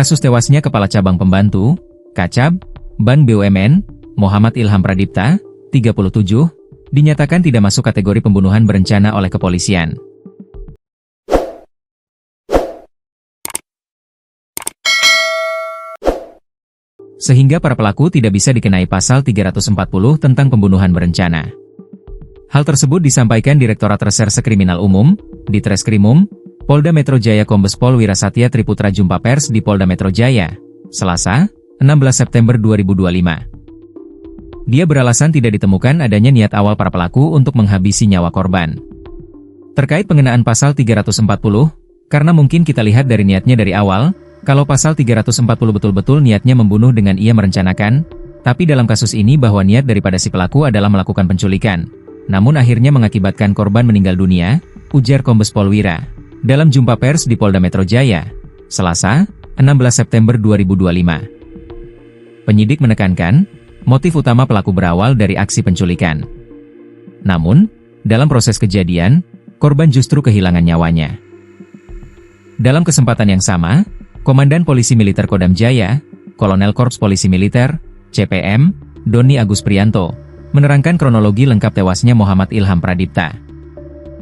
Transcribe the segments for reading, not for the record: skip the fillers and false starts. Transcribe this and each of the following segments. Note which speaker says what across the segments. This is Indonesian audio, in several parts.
Speaker 1: Kasus tewasnya Kepala Cabang Pembantu, Kacab, Bank BUMN, Muhammad Ilham Pradipta, 37, dinyatakan tidak masuk kategori pembunuhan berencana oleh kepolisian. Sehingga para pelaku tidak bisa dikenai pasal 340 tentang pembunuhan berencana. Hal tersebut disampaikan Direktorat Reserse Kriminal Umum, Ditreskrimum, Polda Metro Jaya Kombes Pol Wirasatya Triputra jumpa pers di Polda Metro Jaya, Selasa, 16 September 2025. Dia beralasan tidak ditemukan adanya niat awal para pelaku untuk menghabisi nyawa korban. Terkait pengenaan pasal 340, karena mungkin kita lihat dari niatnya dari awal, kalau pasal 340 betul-betul niatnya membunuh dengan ia merencanakan, tapi dalam kasus ini bahwa niat daripada si pelaku adalah melakukan penculikan, namun akhirnya mengakibatkan korban meninggal dunia, ujar Kombes Pol Wira. Dalam jumpa pers di Polda Metro Jaya, Selasa, 16 September 2025. Penyidik menekankan, motif utama pelaku berawal dari aksi penculikan. Namun, dalam proses kejadian, korban justru kehilangan nyawanya. Dalam kesempatan yang sama, Komandan Polisi Militer Kodam Jaya, Kolonel Korps Polisi Militer, CPM, Doni Agus Prianto, menerangkan kronologi lengkap tewasnya Muhammad Ilham Pradipta.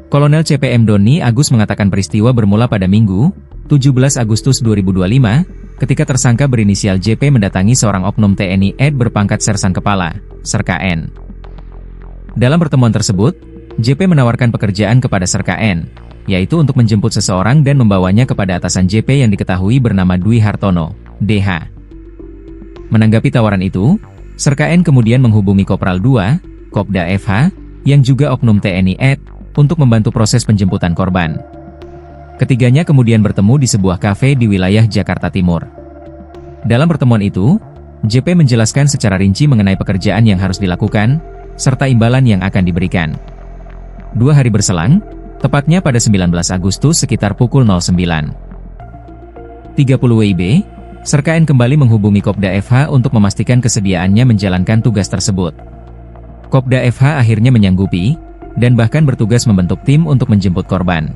Speaker 1: Kolonel CPM Doni Agus mengatakan peristiwa bermula pada Minggu, 17 Agustus 2025, ketika tersangka berinisial JP mendatangi seorang oknum TNI AD berpangkat Sersan Kepala, Serka N. Dalam pertemuan tersebut, JP menawarkan pekerjaan kepada Serka N, yaitu untuk menjemput seseorang dan membawanya kepada atasan JP yang diketahui bernama Dwi Hartono, DH. Menanggapi tawaran itu, Serka N kemudian menghubungi Kopral 2, Kopda FH, yang juga oknum TNI AD, untuk membantu proses penjemputan korban. Ketiganya kemudian bertemu di sebuah kafe di wilayah Jakarta Timur. Dalam pertemuan itu, JP menjelaskan secara rinci mengenai pekerjaan yang harus dilakukan, serta imbalan yang akan diberikan. 2 hari berselang, tepatnya pada 19 Agustus sekitar pukul 09.30 WIB, Serka N kembali menghubungi Kopda FH untuk memastikan kesediaannya menjalankan tugas tersebut. Kopda FH akhirnya menyanggupi, dan bahkan bertugas membentuk tim untuk menjemput korban.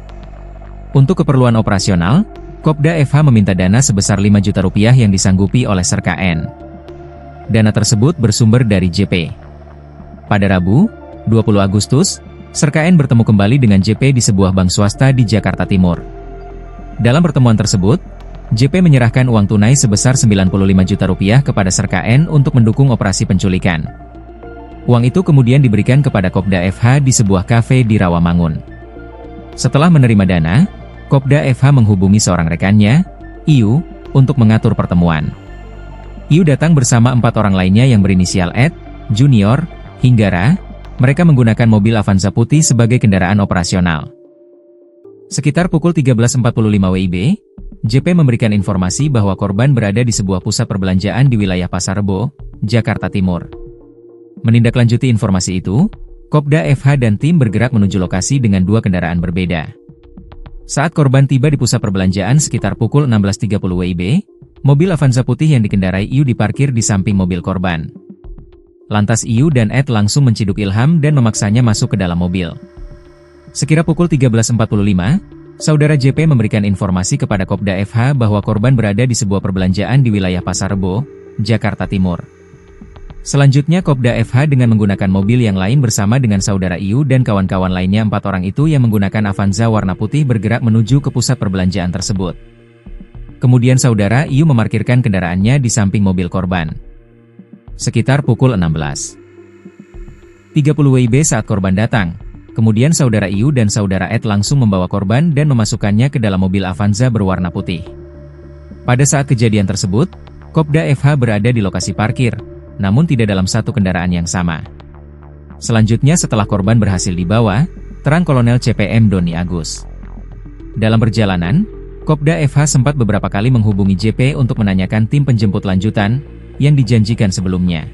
Speaker 1: Untuk keperluan operasional, Kopda FH meminta dana sebesar 5 juta rupiah yang disanggupi oleh Serka N. Dana tersebut bersumber dari JP. Pada Rabu, 20 Agustus, Serka N bertemu kembali dengan JP di sebuah bank swasta di Jakarta Timur. Dalam pertemuan tersebut, JP menyerahkan uang tunai sebesar 95 juta rupiah kepada Serka N untuk mendukung operasi penculikan. Uang itu kemudian diberikan kepada Kopda FH di sebuah kafe di Rawamangun. Setelah menerima dana, Kopda FH menghubungi seorang rekannya, Iu, untuk mengatur pertemuan. Iu datang bersama 4 orang lainnya yang berinisial Ed, Junior, hingga Ra. Mereka menggunakan mobil Avanza putih sebagai kendaraan operasional. Sekitar pukul 13.45 WIB, JP memberikan informasi bahwa korban berada di sebuah pusat perbelanjaan di wilayah Pasar Rebo, Jakarta Timur. Menindaklanjuti informasi itu, Kopda FH dan tim bergerak menuju lokasi dengan 2 kendaraan berbeda. Saat korban tiba di pusat perbelanjaan sekitar pukul 16.30 WIB, mobil Avanza putih yang dikendarai Iu diparkir di samping mobil korban. Lantas Iu dan Ed langsung menciduk Ilham dan memaksanya masuk ke dalam mobil. Sekira pukul 13.45, saudara JP memberikan informasi kepada Kopda FH bahwa korban berada di sebuah perbelanjaan di wilayah Pasar Rebo, Jakarta Timur. Selanjutnya Kopda FH dengan menggunakan mobil yang lain bersama dengan saudara Iu dan kawan-kawan lainnya 4 orang itu yang menggunakan Avanza warna putih bergerak menuju ke pusat perbelanjaan tersebut. Kemudian saudara Iu memarkirkan kendaraannya di samping mobil korban. Sekitar pukul 16.30 WIB saat korban datang, kemudian saudara Iu dan saudara Ed langsung membawa korban dan memasukkannya ke dalam mobil Avanza berwarna putih. Pada saat kejadian tersebut, Kopda FH berada di lokasi parkir, namun tidak dalam satu kendaraan yang sama. Selanjutnya setelah korban berhasil dibawa, terang Kolonel CPM Doni Agus. Dalam perjalanan, Kopda FH sempat beberapa kali menghubungi JP untuk menanyakan tim penjemput lanjutan yang dijanjikan sebelumnya.